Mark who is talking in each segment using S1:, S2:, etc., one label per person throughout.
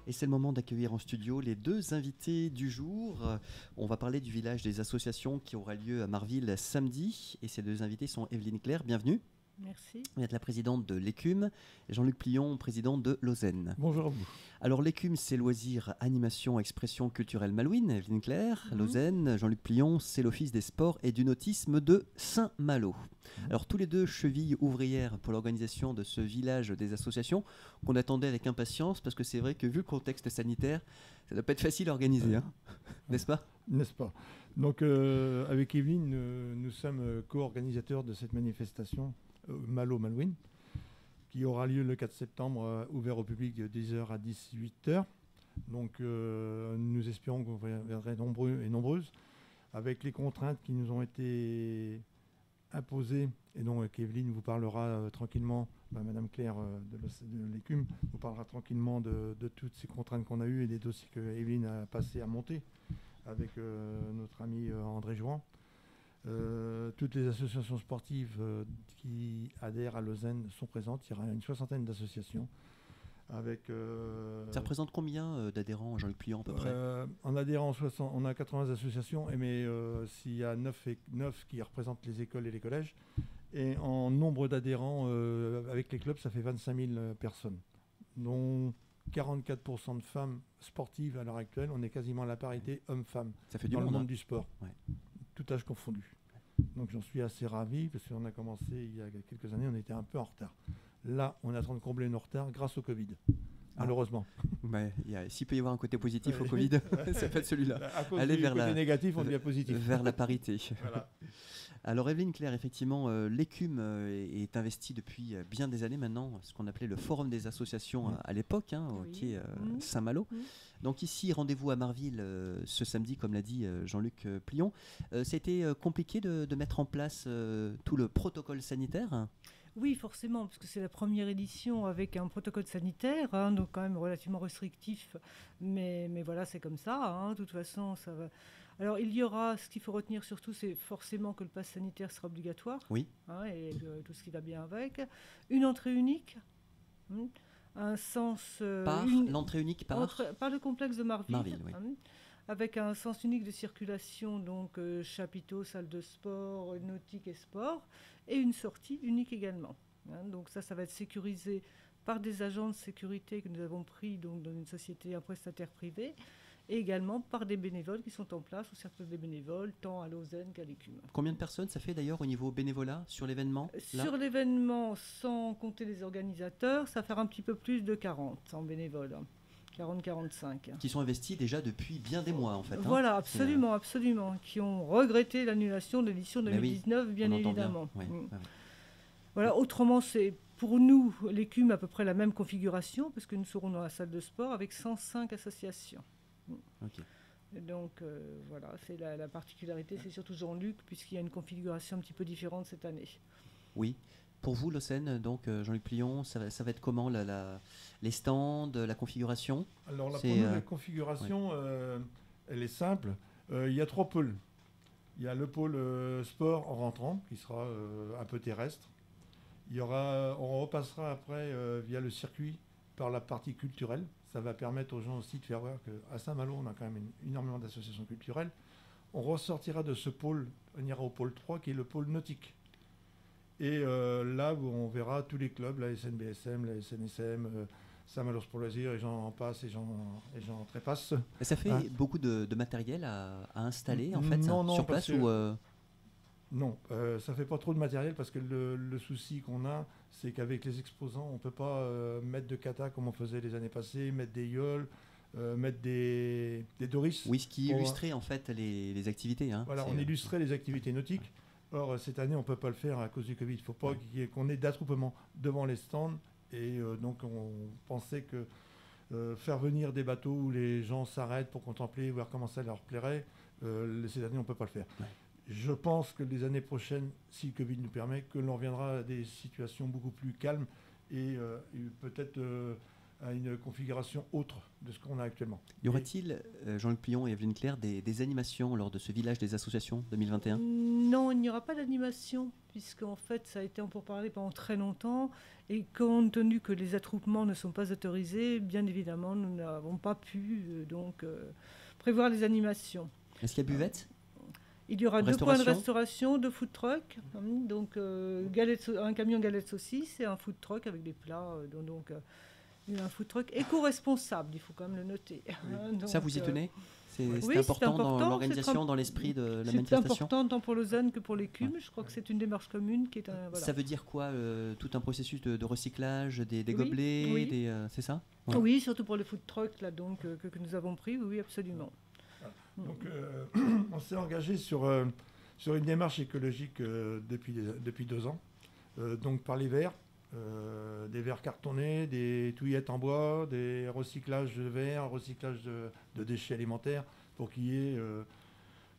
S1: Et c'est le moment d'accueillir en studio les deux invités du jour. On va parler du village des associations qui aura lieu à Marville samedi. Et ces deux invités sont Evelyne Claire, bienvenue.
S2: Merci.
S1: Vous êtes la présidente de l'Écume et Jean-Luc Plion, président de Lausanne.
S3: Bonjour à vous.
S1: Alors l'Écume, c'est loisirs, animation, expression culturelle malouine, Evelyne Claire. Lausanne, Jean-Luc Plion, c'est l'Office des sports et du nautisme de Saint-Malo. Alors tous les deux chevilles ouvrières pour l'organisation de ce village des associations qu'on attendait avec impatience parce que c'est vrai que vu le contexte sanitaire, ça ne doit pas être facile à organiser, hein, n'est-ce pas ?
S3: N'est-ce pas ? Donc avec Evelyne, nous sommes co-organisateurs de cette manifestation Malo-Malouine qui aura lieu le 4 septembre, ouvert au public de 10h à 18h. Donc nous espérons que vous viendrez nombreux et nombreuses avec les contraintes qui nous ont été imposées et donc Evelyne vous parlera tranquillement, Madame Claire de l'Écume vous parlera tranquillement de toutes ces contraintes qu'on a eues et des dossiers que Evelyne a passé à monter avec notre ami André Jouan. Toutes les associations sportives qui adhèrent à Lausanne sont présentes. Il y aura une 60aine d'associations. Avec,
S1: ça représente combien d'adhérents, Jean-Luc Plion, à peu près ?
S3: En adhérant, on a 80 associations, mais s'il y a 9 qui représentent les écoles et les collèges. Et en nombre d'adhérents, avec les clubs, ça fait 25 000 personnes, dont 44% de femmes sportives à l'heure actuelle. On est quasiment à la parité hommes-femmes dans le monde du sport. Ouais. Tout âge confondu. Donc j'en suis assez ravi parce qu'on a commencé il y a quelques années, on était un peu en retard. Là, on est en train de combler nos retards grâce au Covid, malheureusement.
S1: Ouais, s'il peut y avoir un côté positif au Covid, c'est pas de celui-là.
S3: À cause
S1: Aller
S3: du
S1: vers
S3: côté négatif, on devient positif.
S1: Vers la parité.
S3: Voilà.
S1: Alors Evelyne Claire, effectivement, l'Écume est investie depuis bien des années maintenant, ce qu'on appelait le Forum des associations à l'époque, qui est Saint-Malo. Donc ici, rendez-vous à Marville ce samedi, comme l'a dit Jean-Luc Plion. Ça a été compliqué de mettre en place tout le protocole sanitaire ?
S2: Oui, forcément, parce que c'est la première édition avec un protocole sanitaire, donc quand même relativement restrictif. Mais voilà, c'est comme ça. De toute façon, ça va. Alors, il y aura, ce qu'il faut retenir surtout, c'est forcément que le pass sanitaire sera obligatoire.
S1: Oui.
S2: Et tout ce qui va bien avec. Une entrée unique. Un sens...
S1: l'entrée unique par
S2: le complexe de Marville.
S1: Oui.
S2: Avec un sens unique de circulation, donc chapiteau, salle de sport, nautique et sport, et une sortie unique également. Donc ça va être sécurisé par des agents de sécurité que nous avons pris donc, dans une société, un prestataire privé, et également par des bénévoles qui sont en place au cercle des bénévoles, tant à Lausanne qu'à l'Écume.
S1: Combien de personnes ça fait d'ailleurs au niveau bénévolat sur l'événement ?
S2: Sur l'événement, sans compter les organisateurs, ça fait un petit peu plus de 40 en bénévoles. 40-45.
S1: Qui sont investis déjà depuis bien des mois en fait.
S2: Voilà, absolument. Qui ont regretté l'annulation de l'édition 2019, bien évidemment.
S1: Bien. Oui.
S2: Voilà, autrement, c'est pour nous, l'Écume, à peu près la même configuration, parce que nous serons dans la salle de sport avec 105 associations.
S1: Okay.
S2: Et donc, voilà, c'est la particularité, c'est surtout Jean-Luc, puisqu'il y a une configuration un petit peu différente cette année.
S1: Oui. Pour vous, Lausanne, donc Jean-Luc Plion, ça va être comment les stands, la configuration ?
S3: Alors pour nous, la configuration, elle est simple. Il y a 3 pôles. Il y a le pôle sport en rentrant, qui sera un peu terrestre. On repassera après via le circuit par la partie culturelle. Ça va permettre aux gens aussi de faire voir qu'à Saint-Malo, on a quand même énormément d'associations culturelles. On ressortira de ce pôle, on ira au pôle 3, qui est le pôle nautique. Et là, on verra tous les clubs, la SNBSM, la SNSM, Saint-Malo pour loisirs, et j'en passe, et j'en trépasse.
S1: Et ça fait beaucoup de matériel à installer, en fait,
S3: non,
S1: sur place ou
S3: Non, ça fait pas trop de matériel, parce que le souci qu'on a, c'est qu'avec les exposants, on ne peut pas mettre de kata comme on faisait les années passées, mettre des yoles, mettre des doris.
S1: Oui, ce qui illustrait en fait les activités.
S3: Voilà, on illustrait les activités nautiques. Or, cette année, on ne peut pas le faire à cause du Covid. Il ne faut pas qu'on ait d'attroupement devant les stands. Et donc, on pensait que faire venir des bateaux où les gens s'arrêtent pour contempler, voir comment ça leur plairait, cette année, on ne peut pas le faire. Ouais. Je pense que les années prochaines, si le Covid nous permet, que l'on reviendra à des situations beaucoup plus calmes et peut-être à une configuration autre de ce qu'on a actuellement.
S1: Y aura-t-il, Jean-Luc Plion et Evelyne Claire, des animations lors de ce village des associations 2021?
S2: Non, il n'y aura pas d'animation, puisqu'en fait, ça a été en pourparlers pendant très longtemps. Et compte tenu que les attroupements ne sont pas autorisés, bien évidemment, nous n'avons pas pu prévoir les animations.
S1: Est-ce qu'il y a buvette?
S2: Il y aura 2 points de restauration, 2 food trucks, donc un camion galette saucisse et un food truck avec des plats. Un food truck éco-responsable, il faut quand même le noter.
S1: Donc, ça, vous y tenez? C'est
S2: oui,
S1: important dans l'organisation, dans l'esprit de la manifestation.
S2: C'est important tant pour Lausanne que pour l'écume. Je crois que c'est une démarche commune qui est voilà.
S1: Ça veut dire quoi, tout un processus de recyclage des gobelets, c'est ça?
S2: Oui, surtout pour les food trucks là, donc, que nous avons pris, oui, absolument.
S3: Donc, on s'est engagé sur une démarche écologique depuis 2 ans. Donc, par les verres, des verres cartonnés, des touillettes en bois, des recyclages de verres, recyclage de déchets alimentaires, pour qu'il y ait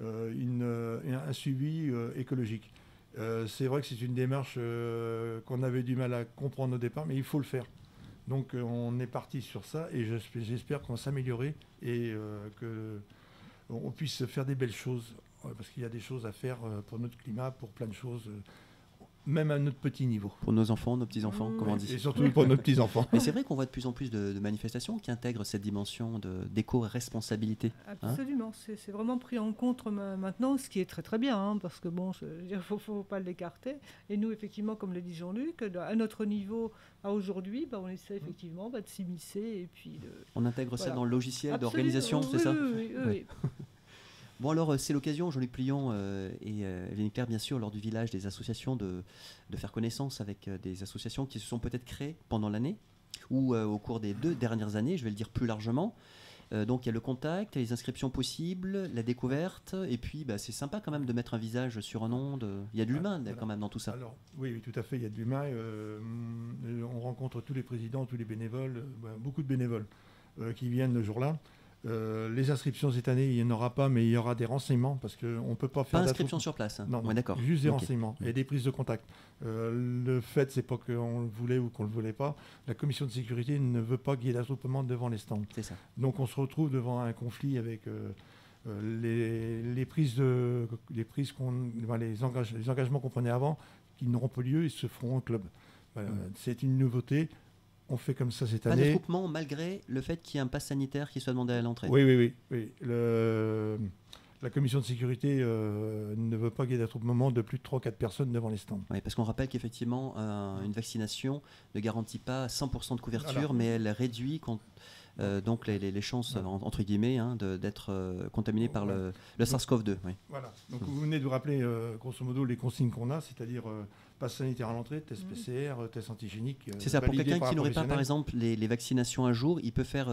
S3: un suivi écologique. C'est vrai que c'est une démarche qu'on avait du mal à comprendre au départ, mais il faut le faire. Donc, on est parti sur ça et j'espère qu'on va s'améliorer et qu'on puisse faire des belles choses, parce qu'il y a des choses à faire pour notre climat, pour plein de choses, même à notre petit niveau.
S1: Pour nos enfants, nos petits-enfants, comme on dit.
S3: Et surtout pour nos petits-enfants.
S1: Mais c'est vrai qu'on voit de plus en plus de manifestations qui intègrent cette dimension d'éco-responsabilité.
S2: Absolument, c'est vraiment pris en compte maintenant, ce qui est très très bien, parce que bon, il ne faut pas l'écarter. Et nous, effectivement, comme le dit Jean-Luc, à notre niveau, à aujourd'hui, on essaie effectivement de s'immiscer. Et puis
S1: on intègre ça dans le logiciel d'organisation, c'est ça?
S2: Oui.
S1: Bon alors c'est l'occasion, Jean-Luc Plion et Evelyne Claire bien sûr, lors du village des associations, de faire connaissance avec des associations qui se sont peut-être créées pendant l'année ou au cours des 2 dernières années, je vais le dire plus largement. Donc il y a le contact, les inscriptions possibles, la découverte, et puis c'est sympa quand même de mettre un visage sur un nom, il y a de l'humain quand même dans tout ça.
S3: Alors oui, tout à fait, il y a de l'humain. On rencontre tous les présidents, tous les bénévoles, beaucoup de bénévoles qui viennent le jour-là. Les inscriptions cette année, il n'y en aura pas, mais il y aura des renseignements parce qu'on ne peut pas faire.
S1: Pas d'inscription sur place.
S3: Non,
S1: d'accord.
S3: Juste des renseignements et des prises de contact. Le fait, c'est pas qu'on le voulait ou qu'on le voulait pas. La commission de sécurité ne veut pas qu'il y ait d'attroupement devant les stands.
S1: C'est ça.
S3: Donc on se retrouve devant un conflit avec les engagements qu'on prenait avant, qui n'auront pas lieu et se feront en club. C'est une nouveauté. On fait comme ça cette année.
S1: Pas d'attroupement malgré le fait qu'il y ait un pass sanitaire qui soit demandé à l'entrée.
S3: Oui. La commission de sécurité ne veut pas qu'il y ait d'attroupement de plus de 3-4 personnes devant les stands.
S1: Oui, parce qu'on rappelle qu'effectivement, une vaccination ne garantit pas 100% de couverture, mais elle réduit donc les chances, entre guillemets, d'être contaminé par le SARS-CoV-2. Oui.
S3: Voilà. Donc vous venez de vous rappeler, grosso modo, les consignes qu'on a, c'est-à-dire passe sanitaire à l'entrée, test PCR, test antigénique.
S1: C'est ça, pour quelqu'un qui n'aurait pas, par exemple, les vaccinations à jour, il peut faire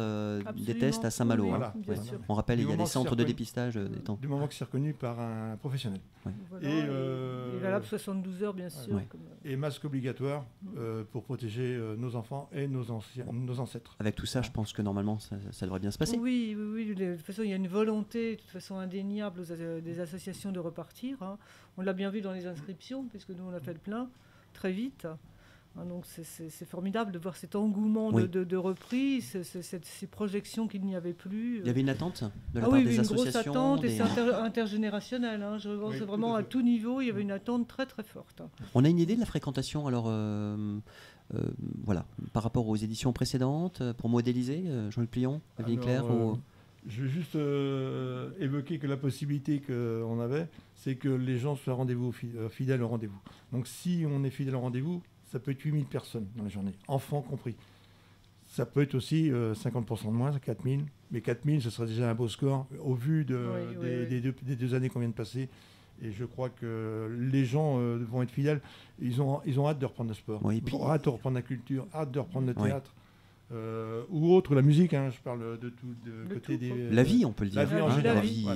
S1: des tests à Saint-Malo.
S2: Voilà, bien sûr.
S1: On rappelle, il y a des centres de dépistage des temps.
S3: Du moment que c'est reconnu par un professionnel.
S2: Ouais. Voilà, et valable 72 heures, bien sûr.
S1: Ouais.
S3: Et masque obligatoire pour protéger nos enfants et nos ancêtres.
S1: Avec tout ça, je pense que normalement, ça devrait bien se passer.
S2: Oui. De toute façon, il y a une volonté, de toute façon indéniable, des associations de repartir. On l'a bien vu dans les inscriptions, puisque nous, on a fait le plein très vite. Donc c'est formidable de voir cet engouement de reprise, ces projections qu'il n'y avait plus.
S1: Il y avait une attente de la part des associations.
S2: Une grosse attente, et c'est intergénérationnel. Je pense vraiment à tout niveau, il y avait une attente très très forte.
S1: On a une idée de la fréquentation alors par rapport aux éditions précédentes, pour modéliser, Jean-Luc Plion, Evelyne Claire
S3: Je vais juste évoquer que la possibilité qu'on avait, c'est que les gens soient fidèles au rendez-vous. Donc si on est fidèle au rendez-vous, ça peut être 8000 personnes dans la journée, enfants compris. Ça peut être aussi 50% de moins, 4000. Mais 4000, ce serait déjà un beau score au vu des 2 années qu'on vient de passer. Et je crois que les gens vont être fidèles. Ils ont hâte de reprendre le sport, hâte de reprendre la culture, hâte de reprendre le théâtre. Ou autre, la musique, je parle de tout, côté des...
S1: La vie, on peut le dire.
S3: La
S1: vie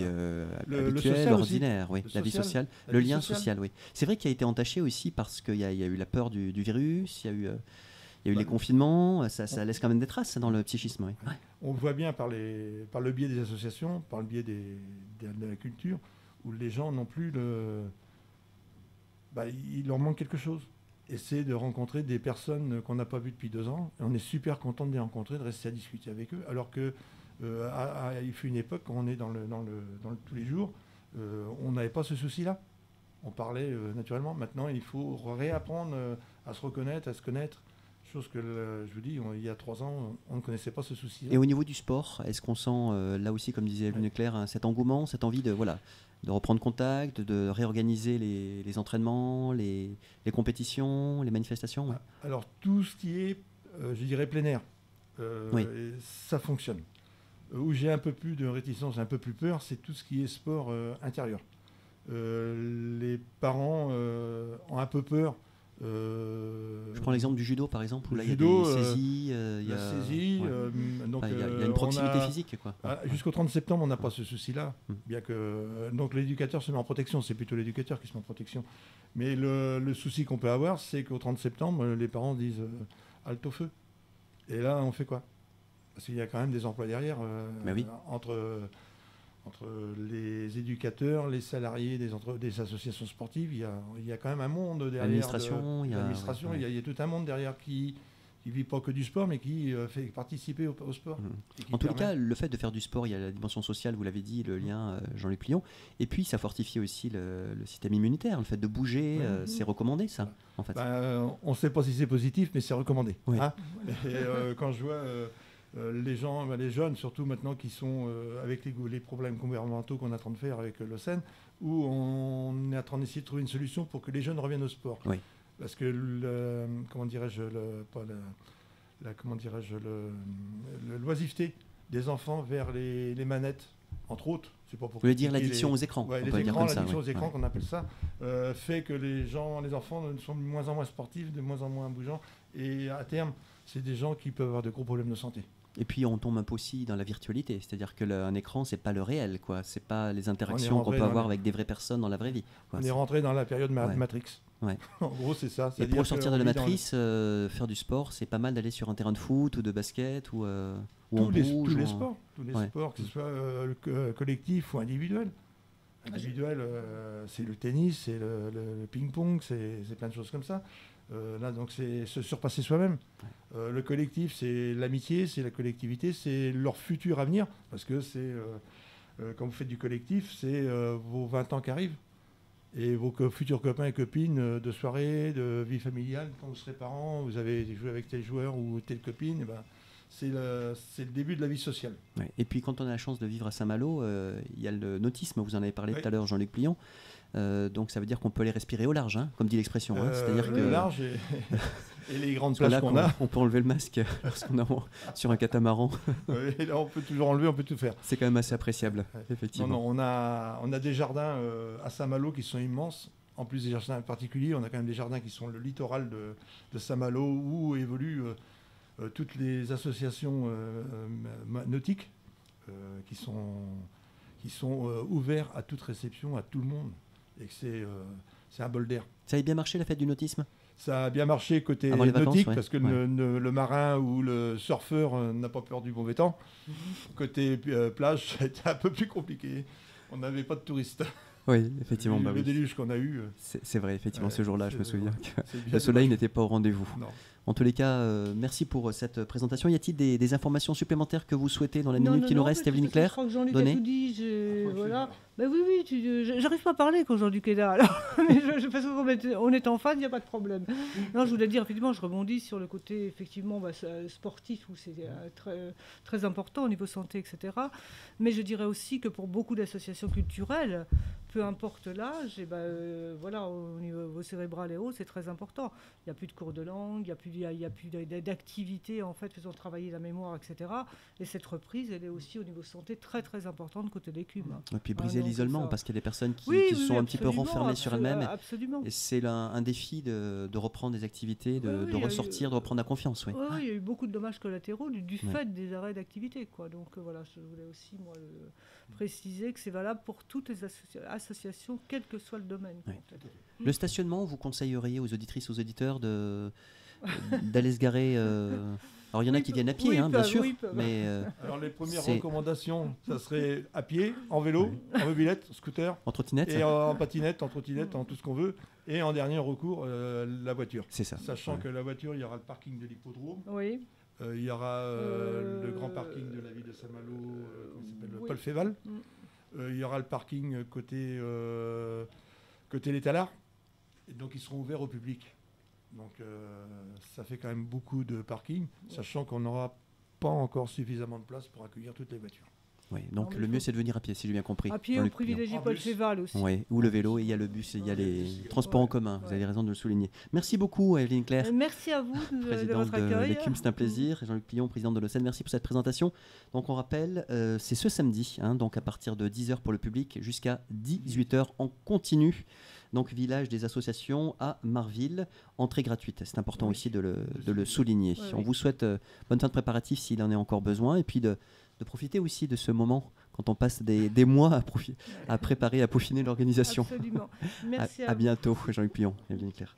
S1: habituelle, ordinaire, la vie sociale, le lien social, oui. C'est vrai qu'il a été entaché aussi parce qu'il y a eu la peur du virus, il y a eu les confinements, ça laisse quand même des traces dans le psychisme. Oui.
S3: On voit bien par le biais des associations, par le biais de la culture, où les gens n'ont plus il leur manque quelque chose. Et c'est de rencontrer des personnes qu'on n'a pas vues depuis 2 ans. Et on est super content de les rencontrer, de rester à discuter avec eux. Alors que il fut une époque, quand on est dans le tous les jours, on n'avait pas ce souci-là. On parlait naturellement. Maintenant, il faut réapprendre à se reconnaître, à se connaître. Chose que, je vous dis, il y a 3 ans, on ne connaissait pas ce souci-là.
S1: Et au niveau du sport, est-ce qu'on sent, là aussi, comme disait Evelyne Leclerc, cet engouement, cette envie de reprendre contact, de réorganiser les entraînements, les compétitions, les manifestations?
S3: Alors, tout ce qui est, je dirais, plein air,
S1: Oui.
S3: ça fonctionne. Où j'ai un peu plus de réticence, un peu plus peur, c'est tout ce qui est sport intérieur. Les parents ont un peu peur.
S1: Je prends l'exemple du judo, par exemple, où là, il y a
S3: judo,
S1: des saisies.
S3: la saisie, donc,
S1: il y a une proximité physique, quoi.
S3: Jusqu'au 30 septembre, on n'a pas ce souci-là. Bien que, donc l'éducateur se met en protection, c'est plutôt l'éducateur qui se met en protection. Mais le souci qu'on peut avoir, c'est qu'au 30 septembre, les parents disent halte au feu. Et là, on fait quoi? Parce qu'il y a quand même des emplois derrière,
S1: oui.
S3: entre les éducateurs, les salariés des associations sportives. Il y a quand même un monde derrière.
S1: L'administration, il
S3: y a tout un monde derrière qui ne vit pas que du sport, mais qui fait participer au sport.
S1: En tous les cas, le fait de faire du sport, il y a la dimension sociale, vous l'avez dit, le lien Jean-Luc Plion. Et puis, ça fortifie aussi le système immunitaire. Le fait de bouger, c'est recommandé, ça, en fait.
S3: On ne sait pas si c'est positif, mais c'est recommandé.
S1: Oui.
S3: Hein. Et, quand je vois les gens, les jeunes, surtout maintenant, qui sont avec les problèmes gouvernementaux qu'on est en train de faire avec le SEN, où on est en train d'essayer de trouver une solution pour que les jeunes reviennent au sport.
S1: Oui.
S3: Parce que le l'oisiveté des enfants vers les manettes, entre autres, c'est pas pour.
S1: Vous voulez dire l'addiction aux écrans?
S3: L'addiction aux écrans, qu'on appelle ça, fait que les enfants sont de moins en moins sportifs, de moins en moins bougeants, et à terme, c'est des gens qui peuvent avoir de gros problèmes de santé.
S1: Et puis on tombe un peu aussi dans la virtualité, c'est-à-dire que un écran, c'est pas le réel, quoi. C'est pas les interactions qu'on peut avoir avec des vraies personnes dans la vraie vie, quoi.
S3: On est rentré dans la période Matrix.
S1: Ouais.
S3: En gros, c'est ça.
S1: Et pour sortir de la matrice, faire du sport, c'est pas mal d'aller sur un terrain de foot ou de basket ou
S3: tous les sports, que ce soit collectif ou individuel. Individuel, c'est le tennis, c'est le ping-pong, c'est plein de choses comme ça. Là, donc, c'est se surpasser soi-même. Le collectif, c'est l'amitié, c'est la collectivité, c'est leur futur avenir. Parce que c'est, quand vous faites du collectif, c'est vos 20 ans qui arrivent. Et vos futurs copains et copines de soirée, de vie familiale, quand vous serez parents, vous avez joué avec tel joueur ou telle copine, et ben, c'est le début de la vie sociale.
S1: Ouais. Et puis quand on a la chance de vivre à Saint-Malo, il y a le nautisme, vous en avez parlé tout à l'heure, Jean-Luc Plion. Donc ça veut dire qu'on peut aller respirer au large, hein, comme dit l'expression. C'est-à-dire que
S3: le large et les grandes plages qu'on a.
S1: On peut enlever le masque lorsqu'on est sur un catamaran.
S3: Et là, on peut toujours enlever, on peut tout faire.
S1: C'est quand même assez appréciable, effectivement.
S3: Non, on a des jardins à Saint-Malo qui sont immenses. En plus des jardins particuliers, on a quand même des jardins qui sont le littoral de Saint-Malo, où évoluent toutes les associations nautiques qui sont ouverts à toute réception, à tout le monde. Et que c'est un bol d'air.
S1: Ça a bien marché, la fête du nautisme?
S3: Ça a bien marché côté nautique, parce que le marin ou le surfeur n'a pas peur du mauvais temps. Côté plage, ça a été un peu plus compliqué. On n'avait pas de touristes.
S1: Oui, effectivement.
S3: Le déluge qu'on a eu.
S1: C'est vrai, effectivement, ce jour-là, je me souviens que le soleil n'était pas au rendez-vous.
S3: Non.
S1: En tous les cas, merci pour cette présentation. Y a-t-il des informations supplémentaires que vous souhaitez dans la minute qui nous reste, Evelyne Leclerc?
S2: Je crois que Jean-Luc a tout dit. Voilà. Bah oui, j'arrive pas à parler quand Jean-Luc est là. Alors, parce qu'on est en phase, il n'y a pas de problème. Non, je voulais dire, effectivement, je rebondis sur le côté effectivement, sportif, où c'est très, très important au niveau santé, etc. Mais je dirais aussi que pour beaucoup d'associations culturelles, peu importe l'âge, voilà, au niveau cérébral et autres, c'est très important. Il n'y a plus de cours de langue, il n'y a plus d'activités en fait faisant travailler la mémoire, etc. Et cette reprise, elle est aussi au niveau santé très très importante côté l'écume.
S1: Et puis briser l'isolement, parce qu'il y a des personnes qui sont un petit peu renfermées sur elles-mêmes.
S2: Absolument.
S1: Et c'est un défi de reprendre des activités, de ressortir, de reprendre la confiance. Oui,
S2: il y a eu beaucoup de dommages collatéraux du fait des arrêts d'activité, quoi. Donc voilà, je voulais aussi moi préciser que c'est valable pour toutes les associations, quel que soit le domaine.
S1: Oui. En fait. Le stationnement, vous conseilleriez aux auditrices, aux auditeurs d'aller se garer Alors il y en a
S2: Oui,
S1: qui viennent à
S2: oui,
S1: pied,
S2: ils
S1: bien
S2: peuvent,
S1: sûr,
S2: oui, ils peuvent.
S1: mais
S3: Alors les premières
S1: C'est-
S3: recommandations, ça serait à pied, en vélo, en mobilette, scooter,
S1: en trottinette,
S3: et en patinette, en trottinette, en tout ce qu'on veut. Et en dernier recours, la voiture.
S1: c'est ça.
S3: Sachant
S1: Ouais.
S3: que la voiture, il y aura le parking de l'hippodrome,
S2: Oui.
S3: il y aura le grand parking de la ville de Saint-Malo, comment ça s'appelle,
S2: oui.
S3: Paul Féval. Il y aura le parking côté l'étalard. Et donc ils seront ouverts au public. Donc ça fait quand même beaucoup de parking, sachant qu'on n'aura pas encore suffisamment de place pour accueillir toutes les voitures.
S1: Oui,
S2: Non,
S1: donc
S2: mais
S1: le
S2: il
S1: mieux
S2: faut-
S1: c'est de venir à pied, si j'ai bien compris.
S2: À pied,
S1: Dans
S2: on
S1: les
S2: privilégie
S3: En
S2: Paul
S3: bus.
S2: Féval aussi.
S1: Ouais, ou le vélo, et il y a le bus, il y a les transports en commun, vous
S2: Ouais.
S1: avez raison de le souligner. Merci beaucoup Evelyne Claire,
S2: Merci à vous de
S1: présidente
S2: votre
S1: de
S2: accueil.
S1: l'ECUM, c'est un plaisir. Et Jean-Luc Pillon, président de l'OCEN, merci pour cette présentation. Donc on rappelle, c'est ce samedi, hein, donc à partir de 10h pour le public jusqu'à 18h en continu. Donc village des associations à Marville, entrée gratuite. C'est important
S2: Oui.
S1: aussi de le souligner.
S2: Oui,
S1: On
S2: oui.
S1: vous souhaite bonne fin de préparatif s'il en est encore besoin, et puis de profiter aussi de ce moment quand on passe des mois à préparer, à peaufiner l'organisation.
S2: Absolument. Merci
S1: À
S2: vous.
S1: bientôt, Jean-Luc Pillon, Evelyne Claire.